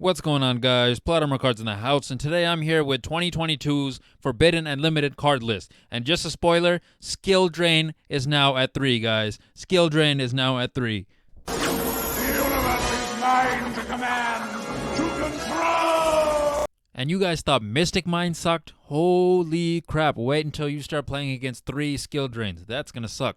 What's going on, guys? PlotArmorCards in the house, and today I'm here with 2022's Forbidden and Limited card list. And just a spoiler, Skill Drain is now at 3, guys. Skill Drain is now at 3. The universe is mine to command, to control! And you guys thought Mystic Mine sucked? Holy crap, wait until you start playing against 3 Skill Drains. That's gonna suck.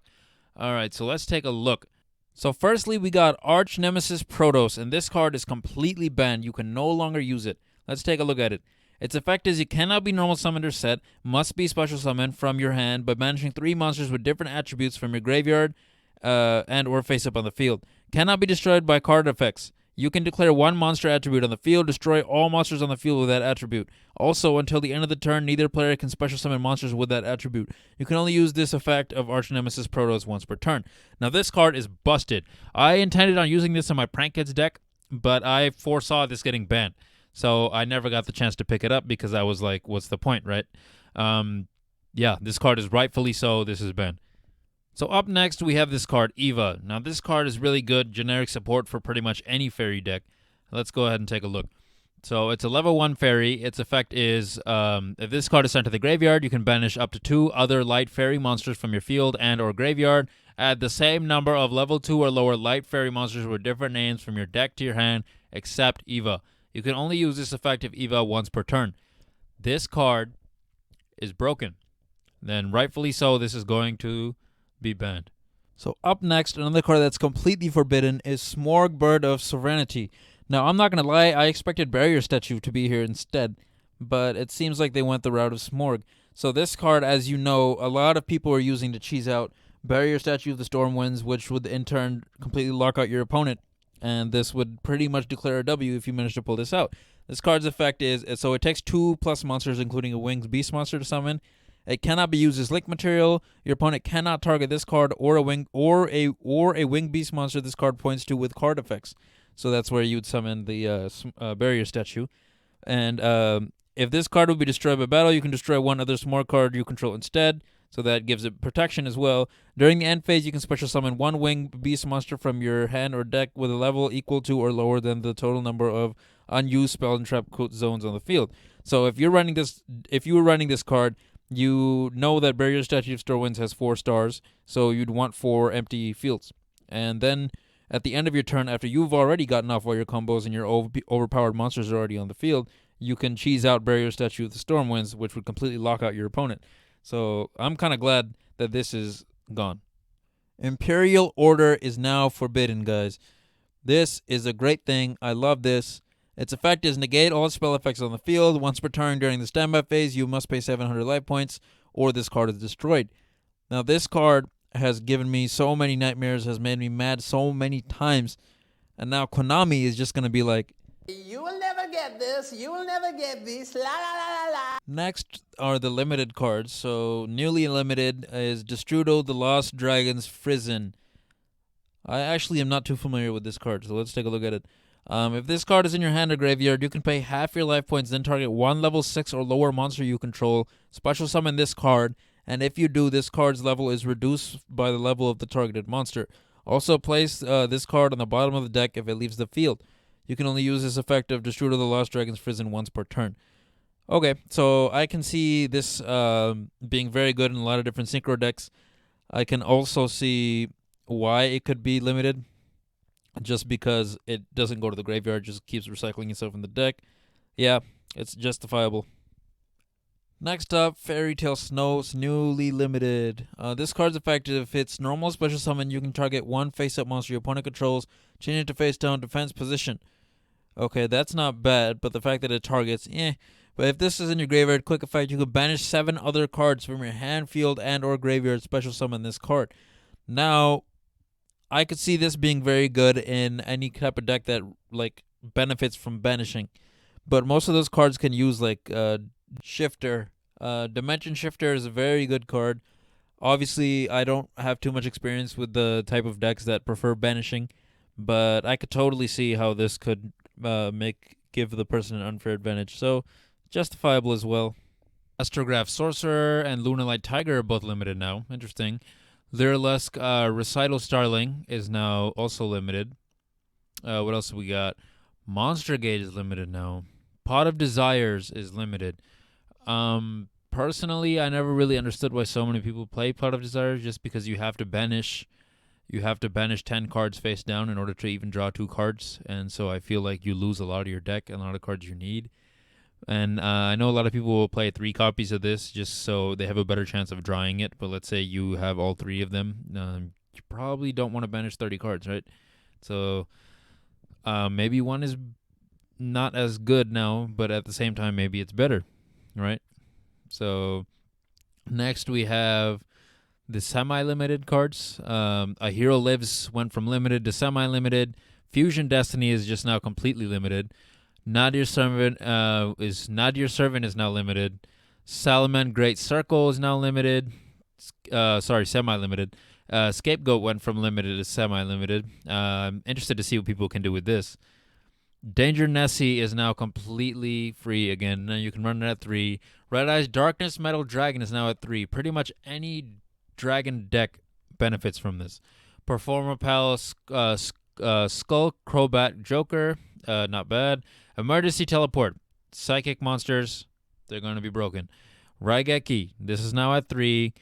Alright, so let's take a look. So firstly, we got Arch Nemesis Protos, and this card is completely banned. You can no longer use it. Let's take a look at it. Its effect is you cannot be normal summoned or set, must be special summoned from your hand by banishing 3 monsters with different attributes from your graveyard and or face up on the field. Cannot be destroyed by card effects. You can declare 1 monster attribute on the field, destroy all monsters on the field with that attribute. Also, until the end of the turn, neither player can special summon monsters with that attribute. You can only use this effect of Arch Nemesis Protos once per turn. Now, this card is busted. I intended on using this in my Prank Kids deck, but I foresaw this getting banned. So I never got the chance to pick it up because I was like, what's the point, right? Yeah, this card is rightfully so. This is banned. So up next, we have this card, Eva. Now, this card is really good, generic support for pretty much any fairy deck. Let's go ahead and take a look. So it's a level 1 fairy. Its effect is, if this card is sent to the graveyard, you can banish up to 2 other light fairy monsters from your field and or graveyard. Add the same number of level 2 or lower light fairy monsters with different names from your deck to your hand, except Eva. You can only use this effect of Eva once per turn. This card is broken. Then rightfully so, this is going to be banned. So up next, another card that's completely forbidden is SMorg, Bird of Serenity. Now, I'm not going to lie, I expected Barrier Statue to be here instead, but it seems like they went the route of SMorg. So this card, as you know, a lot of people are using to cheese out Barrier Statue of the Stormwinds, which would in turn completely lock out your opponent, and this would pretty much declare a W if you manage to pull this out. This card's effect is, so it takes 2+ monsters, including a winged beast monster, to summon. It cannot be used as link material. Your opponent cannot target this card or a winged beast monster this card points to with card effects. So that's where you would summon the barrier statue. And if this card would be destroyed by battle, you can destroy 1 other SMorg card you control instead. So that gives it protection as well. During the end phase, you can special summon 1 winged beast monster from your hand or deck with a level equal to or lower than the total number of unused spell and trap zones on the field. So if you were running this card, you know that Barrier Statue of Stormwinds has 4 stars, so you'd want 4 empty fields. And then at the end of your turn, after you've already gotten off all your combos and your overpowered monsters are already on the field, you can cheese out Barrier Statue of the Stormwinds, which would completely lock out your opponent. So I'm kind of glad that this is gone. Imperial Order is now forbidden, guys. This is a great thing. I love this. Its effect is negate all spell effects on the field. Once per turn during the standby phase, you must pay 700 life points, or this card is destroyed. Now, this card has given me so many nightmares, has made me mad so many times, and now Konami is just going to be like, you will never get this, you will never get this, la la la la la. Next are the limited cards. So, newly limited is Destrudo, the Lost Dragon's Frizzen. I actually am not too familiar with this card, so let's take a look at it. If this card is in your hand or graveyard, you can pay half your life points, then target 1 level 6 or lower monster you control, special summon this card, and if you do, this card's level is reduced by the level of the targeted monster. Also, place this card on the bottom of the deck if it leaves the field. You can only use this effect of Destrudo the Lost Dragon's Frizzen once per turn. Okay, so I can see this being very good in a lot of different synchro decks. I can also see why it could be limited. Just because it doesn't go to the graveyard, just keeps recycling itself in the deck. Yeah, it's justifiable. Next up, Fairy Tale Snows, newly limited. This card's effective. If it's normal special summon, you can target 1 face-up monster your opponent controls, change it to face-down defense position. Okay, that's not bad, but the fact that it targets, But if this is in your graveyard, quick effect, you can banish 7 other cards from your hand, field, and or graveyard, special summon this card. Now, I could see this being very good in any type of deck that like benefits from banishing, but most of those cards can use like Shifter. Dimension Shifter is a very good card. Obviously, I don't have too much experience with the type of decks that prefer banishing, but I could totally see how this could give the person an unfair advantage. So justifiable as well. Astrograph Sorcerer and Lunalight Tiger are both limited now. Interesting. Lyrilusk Recital Starling is now also limited. What else have we got? Monster Gate is limited now. Pot of Desires is limited. Personally, I never really understood why so many people play Pot of Desires, just because you have to banish 10 cards face down in order to even draw 2 cards, and so I feel like you lose a lot of your deck and a lot of cards you need. And I know a lot of people will play 3 copies of this just so they have a better chance of drawing it, but let's say you have all 3 of them, you probably don't want to banish 30 cards, right? So maybe one is not as good now, but at the same time, maybe it's better, right? So next we have the semi-limited cards. A Hero Lives went from limited to semi-limited. Fusion Destiny is just now completely limited. Not Your Servant is now limited. Salaman Great Circle is now limited. Semi-limited. Scapegoat went from limited to semi-limited. I'm interested to see what people can do with this. Danger Nessie is now completely free again. Now you can run it at 3. Red Eyes Darkness Metal Dragon is now at 3. Pretty much any dragon deck benefits from this. Performer Palace, Skull Crobat Joker, not bad. Emergency Teleport. Psychic monsters, they're going to be broken. Raigeki, this is now at 3.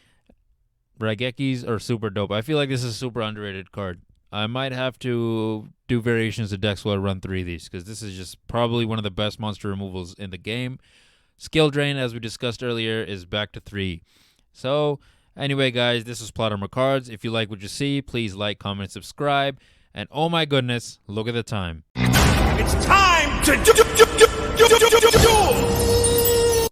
Raigekis are super dope. I feel like this is a super underrated card. I might have to do variations of decks while I run 3 of these, because this is just probably one of the best monster removals in the game. Skill Drain, as we discussed earlier, is back to 3. So, anyway, guys, this is PlotArmorCards. If you like what you see, please like, comment, subscribe. And oh my goodness, look at the time. It's time to do